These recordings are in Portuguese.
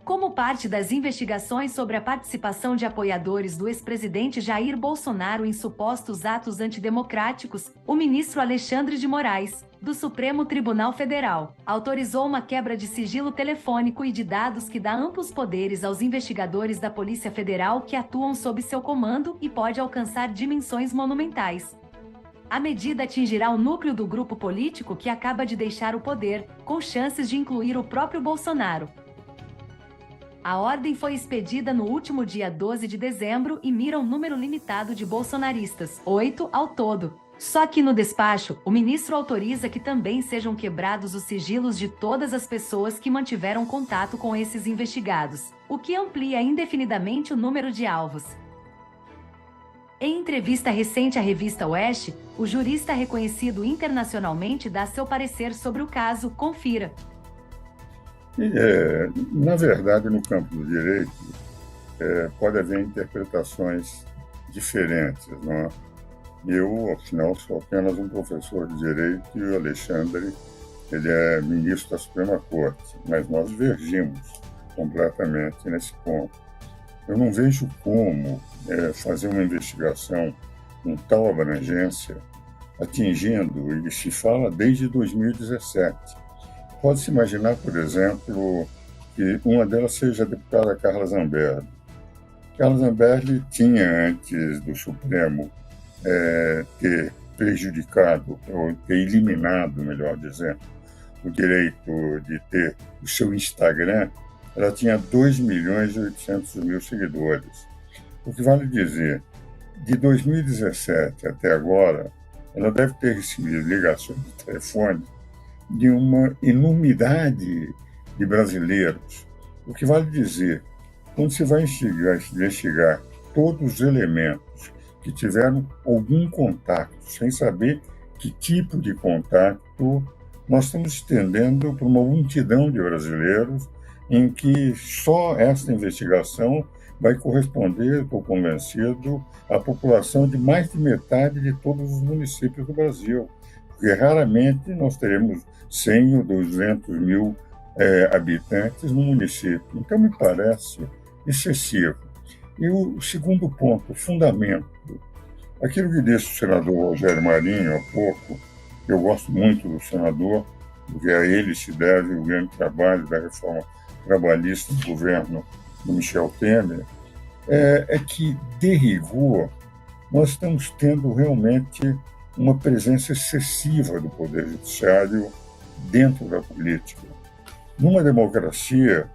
Como parte das investigações sobre a participação de apoiadores do ex-presidente Jair Bolsonaro em supostos atos antidemocráticos, o ministro Alexandre de Moraes, do Supremo Tribunal Federal, autorizou uma quebra de sigilo telefônico e de dados que dá amplos poderes aos investigadores da Polícia Federal que atuam sob seu comando e pode alcançar dimensões monumentais. A medida atingirá o núcleo do grupo político que acaba de deixar o poder, com chances de incluir o próprio Bolsonaro. A ordem foi expedida no último dia 12 de dezembro e mira um número limitado de bolsonaristas, 8 ao todo. Só que no despacho, o ministro autoriza que também sejam quebrados os sigilos de todas as pessoas que mantiveram contato com esses investigados, o que amplia indefinidamente o número de alvos. Em entrevista recente à revista Oeste, o jurista reconhecido internacionalmente dá seu parecer sobre o caso. Confira. Na verdade, no campo do direito, pode haver interpretações diferentes, não é? Eu, afinal, sou apenas um professor de direito e o Alexandre, ele é ministro da Suprema Corte, mas nós divergimos completamente nesse ponto. Eu não vejo como fazer uma investigação com tal abrangência, atingindo, e se fala desde 2017. Pode-se imaginar, por exemplo, que uma delas seja a deputada Carla Zambelli. Carla Zambelli tinha, antes do Supremo ter prejudicado, ou ter eliminado, melhor dizendo, o direito de ter o seu Instagram, ela tinha 2.800.000 seguidores. O que vale dizer, de 2017 até agora, ela deve ter recebido ligações de telefone de uma enormidade de brasileiros. O que vale dizer, quando se vai investigar todos os elementos que tiveram algum contato, sem saber que tipo de contato, nós estamos estendendo para uma multidão de brasileiros em que só esta investigação vai corresponder, estou convencido, à população de mais de metade de todos os municípios do Brasil. Porque raramente nós teremos 100 ou 200 mil habitantes no município. Então, me parece excessivo. E o segundo ponto, fundamento. Aquilo que disse o senador Rogério Marinho há pouco, eu gosto muito do senador, porque a ele se deve o grande trabalho da reforma trabalhista do governo do Michel Temer, é que, de rigor, nós estamos tendo realmente uma presença excessiva do Poder Judiciário dentro da política. Numa democracia,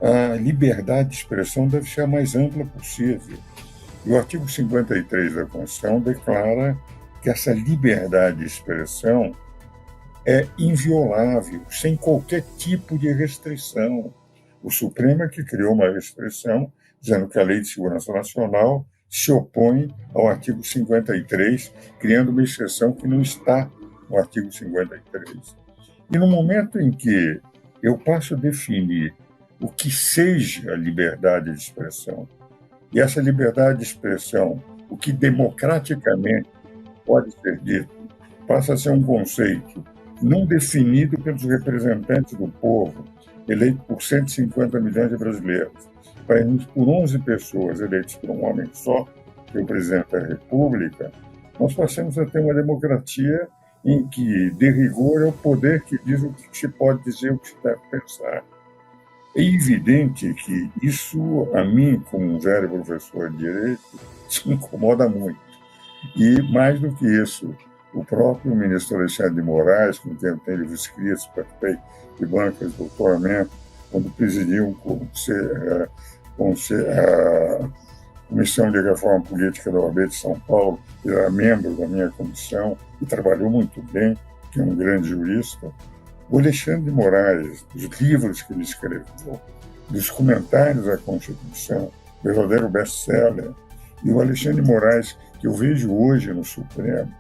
a liberdade de expressão deve ser a mais ampla possível. E o artigo 53 da Constituição declara que essa liberdade de expressão é inviolável, sem qualquer tipo de restrição. O Supremo é que criou uma restrição, dizendo que a Lei de Segurança Nacional se opõe ao artigo 53, criando uma exceção que não está no artigo 53. E no momento em que eu passo a definir o que seja a liberdade de expressão, e essa liberdade de expressão, o que democraticamente pode ser dito, passa a ser um conceito não definido pelos representantes do povo, eleito por 150 milhões de brasileiros, para por 11 pessoas eleitas por um homem só, que é o presidente da República, nós passamos a ter uma democracia em que, de rigor, é o poder que diz o que se pode dizer, o que se deve pensar. É evidente que isso, a mim, como um velho professor de direito, se incomoda muito. E, mais do que isso, o próprio ministro Alexandre de Moraes, com quem eu tenho escritos, participei de bancas de doutoramento, quando presidiu a Comissão de Reforma Política da OAB de São Paulo, ele era membro da minha comissão e trabalhou muito bem, que é um grande jurista. O Alexandre de Moraes, os livros que ele escreveu, dos comentários à Constituição, verdadeiro best-seller, e o Alexandre de Moraes, que eu vejo hoje no Supremo,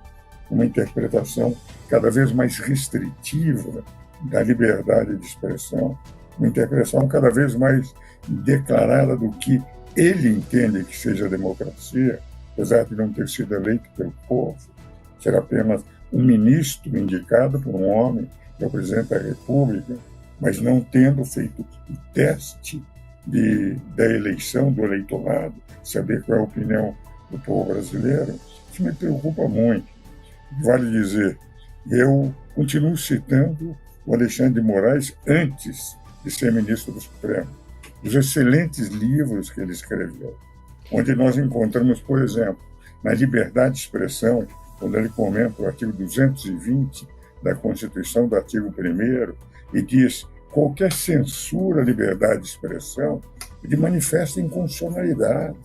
uma interpretação cada vez mais restritiva da liberdade de expressão, uma interpretação cada vez mais declarada do que ele entende que seja a democracia, apesar de não ter sido eleito pelo povo, ser apenas um ministro indicado por um homem, que é o presidente da República, mas não tendo feito o teste da eleição, do eleitorado, saber qual é a opinião do povo brasileiro, isso me preocupa muito. Vale dizer, eu continuo citando o Alexandre de Moraes antes de ser ministro do Supremo. Os excelentes livros que ele escreveu, onde nós encontramos, por exemplo, na liberdade de expressão, quando ele comenta o artigo 220 da Constituição, do artigo 1º, e diz qualquer censura à liberdade de expressão, ele manifesta inconstitucionalidade.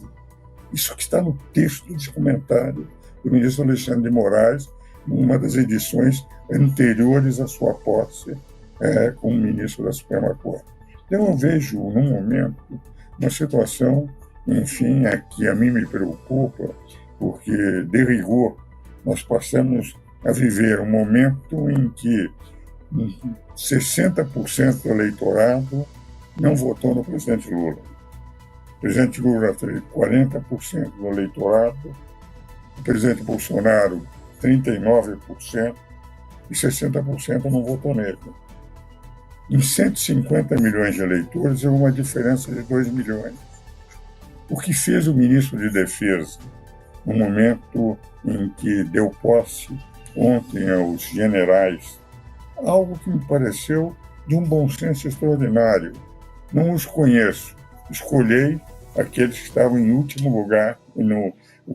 Isso que está no texto de comentário do ministro Alexandre de Moraes, numa das edições anteriores à sua posse como ministro da Suprema Corte. Então, eu vejo, num momento, uma situação, enfim, que a mim me preocupa, porque, de rigor, nós passamos a viver um momento em que 60% do eleitorado não votou no presidente Lula. O presidente Lula teve 40% do eleitorado, o presidente Bolsonaro 39% e 60% não votou nele. Em 150 milhões de eleitores, houve uma diferença de 2 milhões. O que fez o ministro de Defesa, no momento em que deu posse ontem aos generais, algo que me pareceu de um bom senso extraordinário. Não os conheço, escolhi aqueles que estavam em último lugar,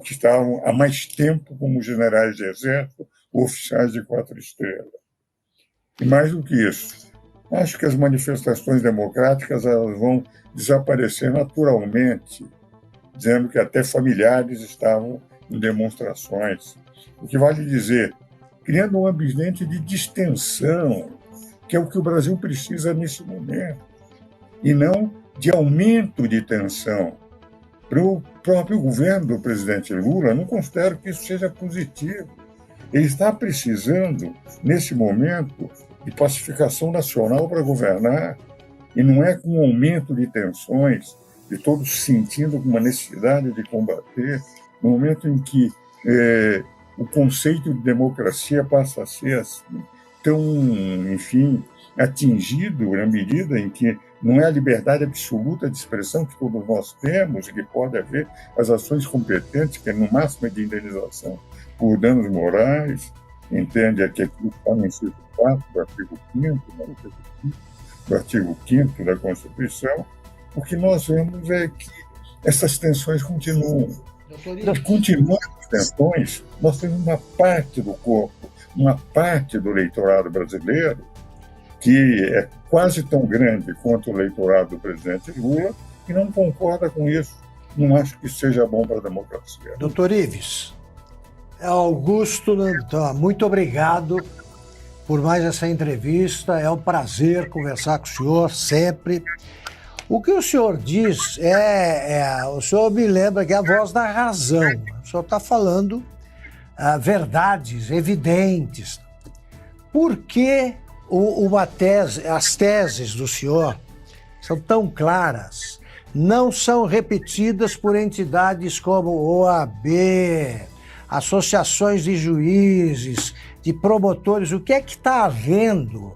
que estavam há mais tempo como generais de exército ou oficiais de 4 estrelas. E mais do que isso, acho que as manifestações democráticas elas vão desaparecer naturalmente, dizendo que até familiares estavam em demonstrações. O que vale dizer, criando um ambiente de distensão, que é o que o Brasil precisa nesse momento, e não de aumento de tensão. Para o próprio governo do presidente Lula, não considero que isso seja positivo. Ele está precisando, nesse momento, de pacificação nacional para governar, e não é com um aumento de tensões, de todos sentindo uma necessidade de combater, no momento em que o conceito de democracia passa a ser assim, tão, enfim, atingido na medida em que não é a liberdade absoluta de expressão que todos nós temos, que pode haver as ações competentes, que é no máximo de indenização por danos morais, entende que aquilo está no inciso 4 do artigo 5º, do artigo 5º da Constituição. O que nós vemos é que essas tensões continuam. Continuando as tensões, nós temos uma parte do corpo, uma parte do eleitorado brasileiro que é quase tão grande quanto o eleitorado do presidente Lula e não concorda com isso. Não acho que seja bom para a democracia. Doutor Ives, Augusto Nantan, muito obrigado por mais essa entrevista. É um prazer conversar com o senhor sempre. O que o senhor diz o senhor me lembra que é a voz da razão. O senhor está falando verdades evidentes. Por que as teses do senhor são tão claras, não são repetidas por entidades como OAB, associações de juízes, de promotores? O que é que está havendo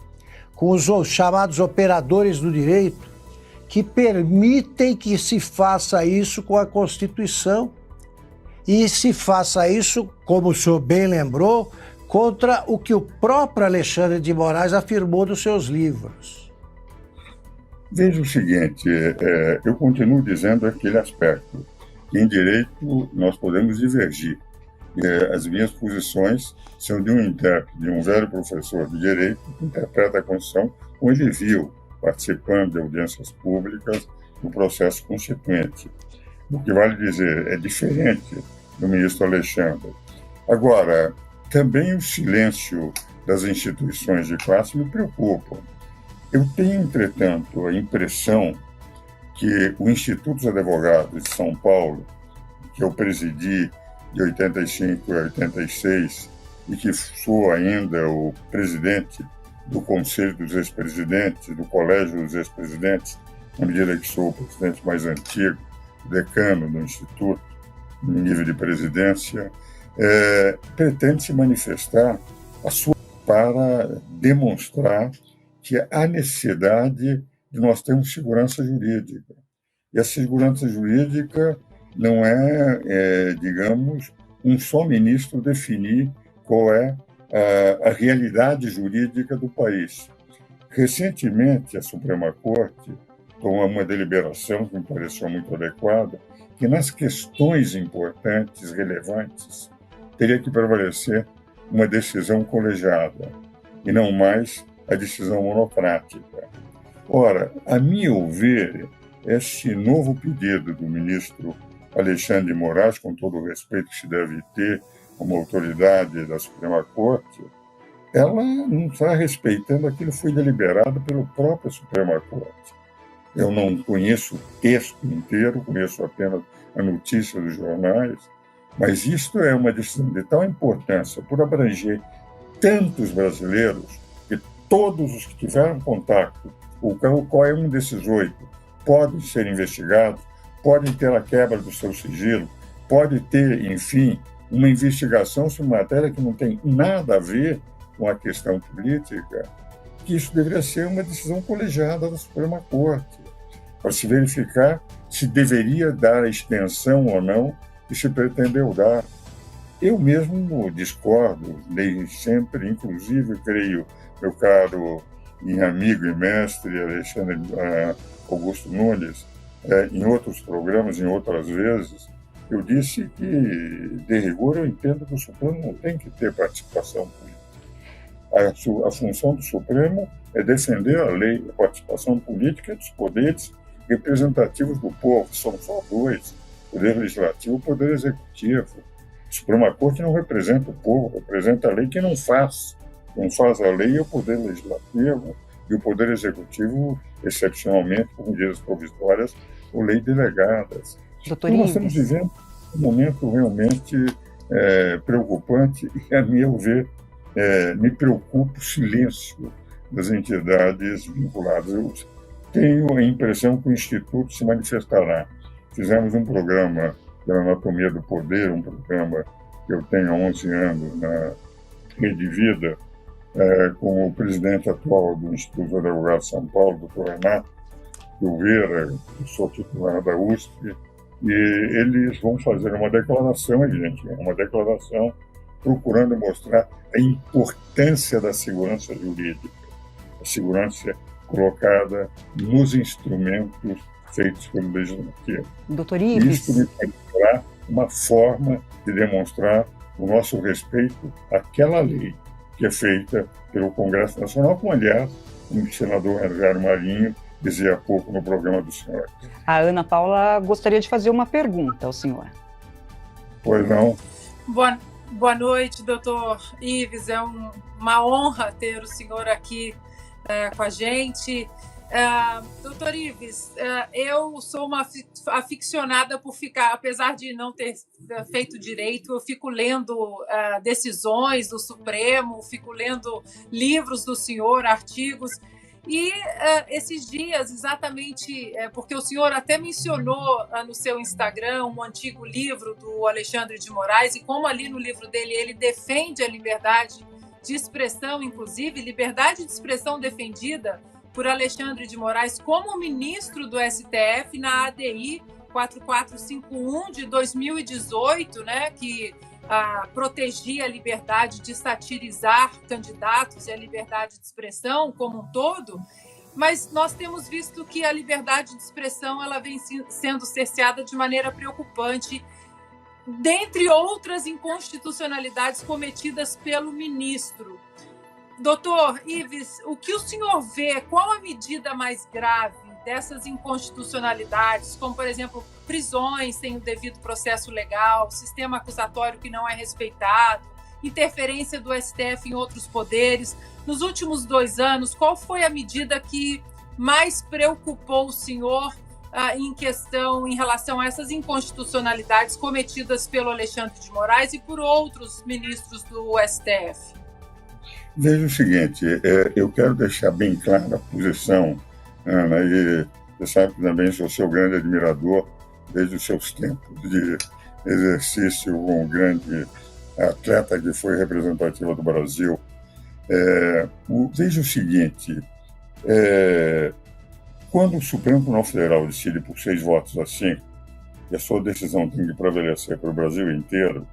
com os chamados operadores do direito que permitem que se faça isso com a Constituição e se faça isso, como o senhor bem lembrou, contra o que o próprio Alexandre de Moraes afirmou nos seus livros? Veja o seguinte, eu continuo dizendo aquele aspecto, que em direito nós podemos divergir. As minhas posições são de um intérprete, de um velho professor de direito que interpreta a Constituição como ele viu, participando de audiências públicas no processo constituinte. O que vale dizer, é diferente do ministro Alexandre. Agora, também o silêncio das instituições de classe me preocupa. Eu tenho, entretanto, a impressão que o Instituto dos Advogados de São Paulo, que eu presidi de 85 a 86 e que sou ainda o presidente do Conselho dos Ex-Presidentes, do Colégio dos Ex-Presidentes, na medida que sou o presidente mais antigo, decano do Instituto, no nível de presidência, pretende se manifestar para demonstrar que há necessidade de nós termos segurança jurídica. E a segurança jurídica não digamos, um só ministro definir qual é a realidade jurídica do país. Recentemente, a Suprema Corte tomou uma deliberação que me pareceu muito adequada, que nas questões importantes, relevantes, teria que prevalecer uma decisão colegiada e não mais a decisão monocrática. Ora, a meu ver, esse novo pedido do ministro Alexandre de Moraes, com todo o respeito que se deve ter como autoridade da Suprema Corte, ela não está respeitando aquilo que foi deliberado pela própria Suprema Corte. Eu não conheço o texto inteiro, conheço apenas a notícia dos jornais, mas isto é uma decisão de tal importância por abranger tantos brasileiros que todos os que tiveram contato, ou qual é um desses 8, podem ser investigados, podem ter a quebra do seu sigilo, pode ter, enfim, uma investigação sobre matéria que não tem nada a ver com a questão política, que isso deveria ser uma decisão colegiada da Suprema Corte, para se verificar se deveria dar a extensão ou não que se pretendeu dar. Eu mesmo discordo, desde sempre, inclusive, creio, meu caro e amigo e mestre Alexandre Augusto Nunes, em outros programas, em outras vezes, eu disse que, de rigor, eu entendo que o Supremo não tem que ter participação política. A função do Supremo é defender a lei, a participação política dos poderes representativos do povo. São só 2, o Poder Legislativo e o Poder Executivo. A Suprema Corte não representa o povo, representa a lei que não faz. Quem faz a lei é o Poder Legislativo e o Poder Executivo, excepcionalmente, por medidas provisórias ou leis delegadas. Doutor Então, nós estamos vivendo um momento realmente preocupante e, a meu ver, me preocupa o silêncio das entidades vinculadas. Eu tenho a impressão que o Instituto se manifestará. Fizemos um programa da Anatomia do Poder, um programa que eu tenho há 11 anos na Rede Vida, com o presidente atual do Instituto de Advogados de São Paulo, doutor Renato Silveira, que sou titular da USP, e eles vão fazer uma declaração, uma declaração procurando mostrar a importância da segurança jurídica, a segurança colocada nos instrumentos feitos pelo Legislativo. Doutor Ives. Isso me parece uma forma de demonstrar o nosso respeito àquela lei que é feita pelo Congresso Nacional, como, aliás, o senador Rogério Marinho dizia há pouco no programa do senhor. A Ana Paula gostaria de fazer uma pergunta ao senhor. Pois não. Boa noite, doutor Ives. É uma honra ter o senhor aqui com a gente. Doutor Ives, eu sou uma aficionada por ficar, apesar de não ter feito direito, eu fico lendo decisões do Supremo, fico lendo livros do senhor, artigos, e esses dias, exatamente, porque o senhor até mencionou no seu Instagram um antigo livro do Alexandre de Moraes, e como ali no livro dele ele defende a liberdade de expressão, inclusive, liberdade de expressão defendida por Alexandre de Moraes como ministro do STF na ADI 4451 de 2018, né, que protegia a liberdade de satirizar candidatos e a liberdade de expressão como um todo, mas nós temos visto que a liberdade de expressão ela vem sendo cerceada de maneira preocupante, dentre outras inconstitucionalidades cometidas pelo ministro. Doutor Ives, o que o senhor vê, qual a medida mais grave dessas inconstitucionalidades, como, por exemplo, prisões sem o devido processo legal, sistema acusatório que não é respeitado, interferência do STF em outros poderes? Nos últimos 2 anos, qual foi a medida que mais preocupou o senhor em relação a essas inconstitucionalidades cometidas pelo Alexandre de Moraes e por outros ministros do STF? Veja o seguinte, eu quero deixar bem clara a posição, Ana, e você sabe que também sou seu grande admirador desde os seus tempos de exercício com um grande atleta que foi representativa do Brasil. Veja o seguinte, Quando o Supremo Tribunal Federal decide por 6 votos a 5, e a sua decisão tem que prevalecer para o Brasil inteiro,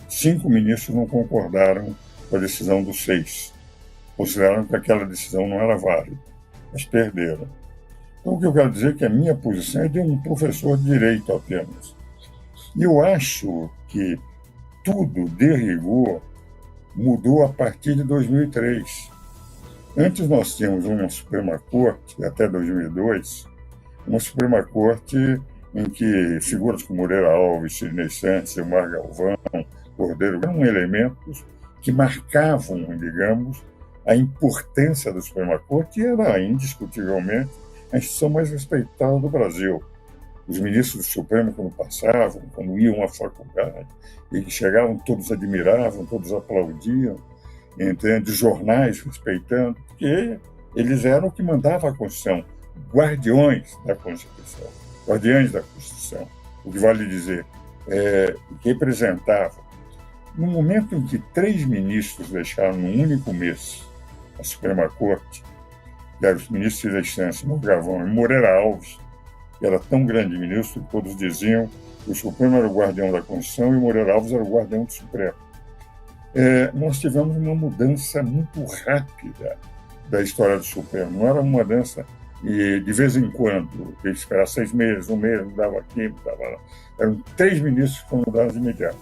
5 ministros não concordaram com a decisão dos 6. Consideraram que aquela decisão não era válida, mas perderam. Então, o que eu quero dizer é que a minha posição é de um professor de direito apenas. E eu acho que tudo, de rigor, mudou a partir de 2003. Antes nós tínhamos uma Suprema Corte, até 2002, uma Suprema Corte em que figuras como Moreira Alves, Sidney Santos, Elmar Galvão, Cordeiro eram elementos que marcavam, digamos, a importância da Suprema Corte, e era indiscutivelmente a instituição mais respeitada do Brasil. Os ministros do Supremo, quando passavam, quando iam à faculdade, e que chegavam, todos admiravam, todos aplaudiam, entende? Jornais respeitando, porque eles eram o que mandava a Constituição, guardiões da Constituição, guardiães da Constituição. O que vale dizer, representavam. No momento em que 3 ministros deixaram num único mês a Suprema Corte, que eram os ministros da instância, Galvão e Moreira Alves, que era tão grande ministro que todos diziam que o Supremo era o guardião da Constituição e o Moreira Alves era o guardião do Supremo. Nós tivemos uma mudança muito rápida da história do Supremo. Não era uma mudança e de vez em quando, tem que esperar 6 meses, 1 mês, mudava aqui, mudava lá. Eram 3 ministros que foram mudados de imediato.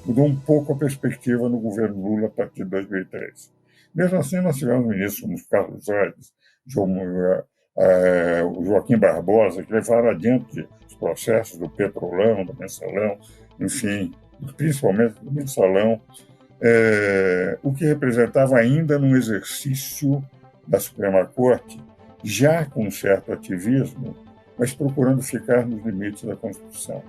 Mudou um pouco a perspectiva no governo Lula a partir de 2003. Mesmo assim, nós tivemos ministros como Carlos Aires, o Joaquim Barbosa, que levaram adiante os processos do Petrolão, do Mensalão, enfim, principalmente do Mensalão, o que representava ainda num exercício da Suprema Corte, já com um certo ativismo, mas procurando ficar nos limites da Constituição.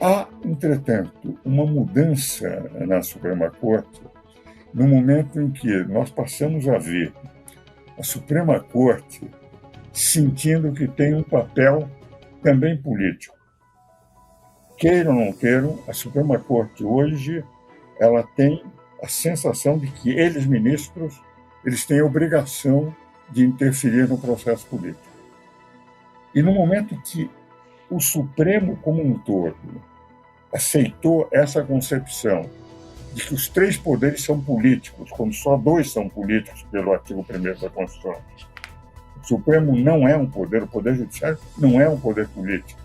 Há, entretanto, uma mudança na Suprema Corte no momento em que nós passamos a ver a Suprema Corte sentindo que tem um papel também político. Queiram ou não queiram, a Suprema Corte hoje ela tem a sensação de que eles, ministros, eles têm a obrigação de interferir no processo político. E no momento que o Supremo como um todo aceitou essa concepção de que os 3 poderes são políticos, quando só 2 são políticos pelo artigo 1º da Constituição. O Supremo não é um poder, o Poder Judiciário não é um poder político.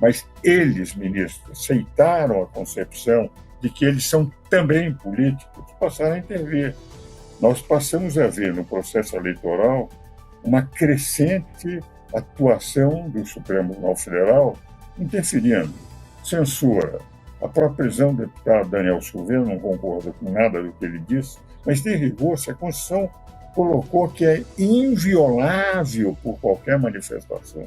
Mas eles, ministros, aceitaram a concepção de que eles são também políticos, passaram a intervir. Nós passamos a ver no processo eleitoral uma crescente atuação do Supremo Tribunal Federal interferindo, censura. A própria prisão do deputado Daniel Silveira, não concordo com nada do que ele disse, mas de rigor, se a Constituição colocou que é inviolável por qualquer manifestação.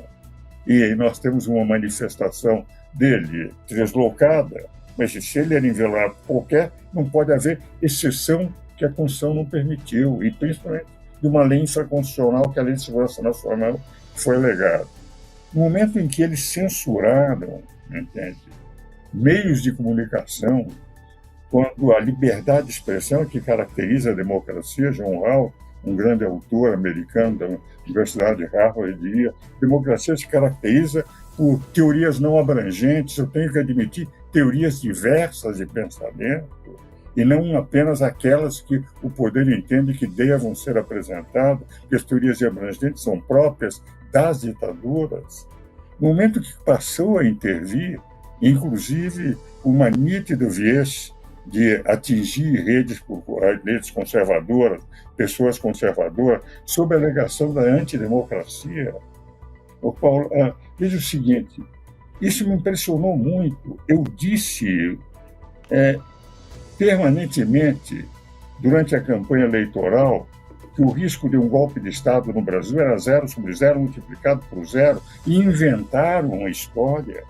E aí nós temos uma manifestação dele deslocada, mas se ele era inviolável por qualquer, não pode haver exceção que a Constituição não permitiu, e principalmente de uma lei infraconstitucional, que é a Lei de Segurança Nacional, foi alegada. No momento em que eles censuraram, entende, meios de comunicação, quando a liberdade de expressão que caracteriza a democracia, John Hall, um grande autor americano da Universidade de Harvard, dizia, democracia se caracteriza por teorias não abrangentes, eu tenho que admitir teorias diversas de pensamento, e não apenas aquelas que o poder entende que devam ser apresentadas, porque as teorias abrangentes são próprias das ditaduras. No momento que passou a intervir, inclusive uma nítida viés de atingir redes conservadoras, pessoas conservadoras, sob a alegação da antidemocracia. Paulo, veja o seguinte, isso me impressionou muito. Eu disse permanentemente, durante a campanha eleitoral, que o risco de um golpe de Estado no Brasil era 0 sobre 0 multiplicado por 0, e inventaram uma história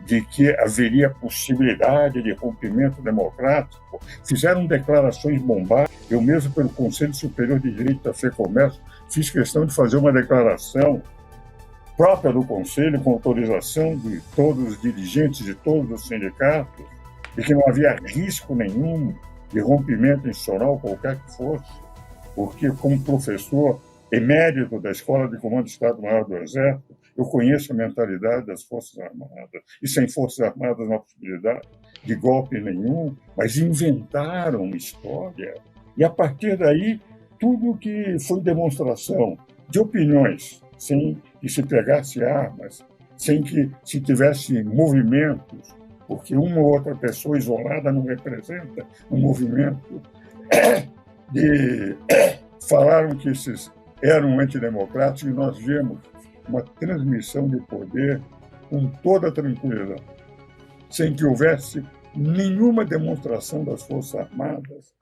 de que haveria possibilidade de rompimento democrático, fizeram declarações bombásticas. Eu mesmo, pelo Conselho Superior de Direito da FEComércio, fiz questão de fazer uma declaração própria do Conselho, com autorização de todos os dirigentes de todos os sindicatos, de que não havia risco nenhum de rompimento institucional, qualquer que fosse, porque, como professor, emérito da Escola de Comando do Estado-Maior do Exército, eu conheço a mentalidade das Forças Armadas. E sem Forças Armadas não há possibilidade de golpe nenhum, mas inventaram história. E, a partir daí, tudo que foi demonstração de opiniões, sem que se pegasse armas, sem que se tivesse movimentos, porque uma ou outra pessoa isolada não representa um movimento, falaram que esses eram antidemocráticos e nós vimos uma transmissão de poder com toda a tranquilidade, sem que houvesse nenhuma demonstração das Forças Armadas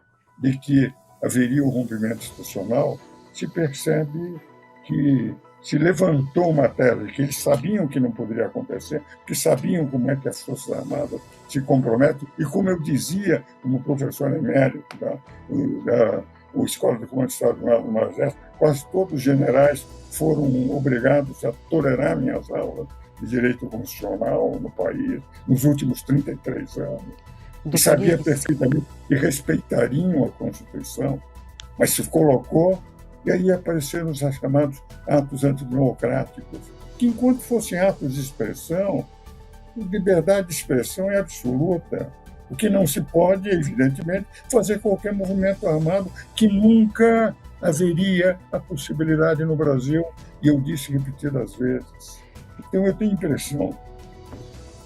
de que haveria o rompimento institucional. Se percebe que se levantou uma tese que eles sabiam que não poderia acontecer, que sabiam como é que as Forças Armadas se comprometem, e como eu dizia, como professor emérito da Escola de Comando do Estado-Maior do Exército, quase todos os generais foram obrigados a tolerar minhas aulas de direito constitucional no país nos últimos 33 anos. E sabia perfeitamente que respeitariam a Constituição, mas se colocou. E aí apareceram os chamados atos antidemocráticos, que, enquanto fossem atos de expressão, a liberdade de expressão é absoluta. O que não se pode, evidentemente, fazer qualquer movimento armado, que nunca haveria a possibilidade no Brasil, e eu disse repetidas vezes. Então, eu tenho a impressão,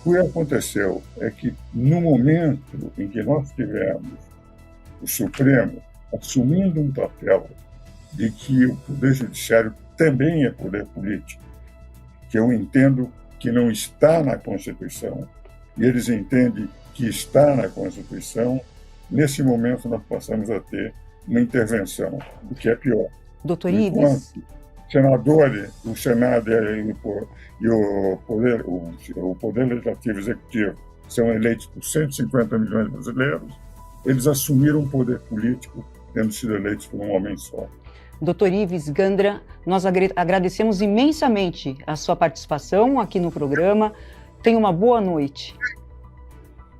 o que aconteceu é que, no momento em que nós tivemos o Supremo assumindo um papel de que o Poder Judiciário também é poder político, que eu entendo que não está na Constituição, e eles entendem que está na Constituição, nesse momento nós passamos a ter uma intervenção, o que é pior. Doutor Ives. Senadores, o Senado e o Poder Legislativo Executivo são eleitos por 150 milhões de brasileiros, eles assumiram um poder político tendo sido eleitos por um homem só. Dr. Ives Gandra, nós agradecemos imensamente a sua participação aqui no programa. Tenha uma boa noite.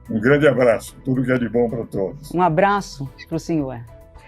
Um grande abraço, tudo que é de bom para todos. Um abraço para o senhor.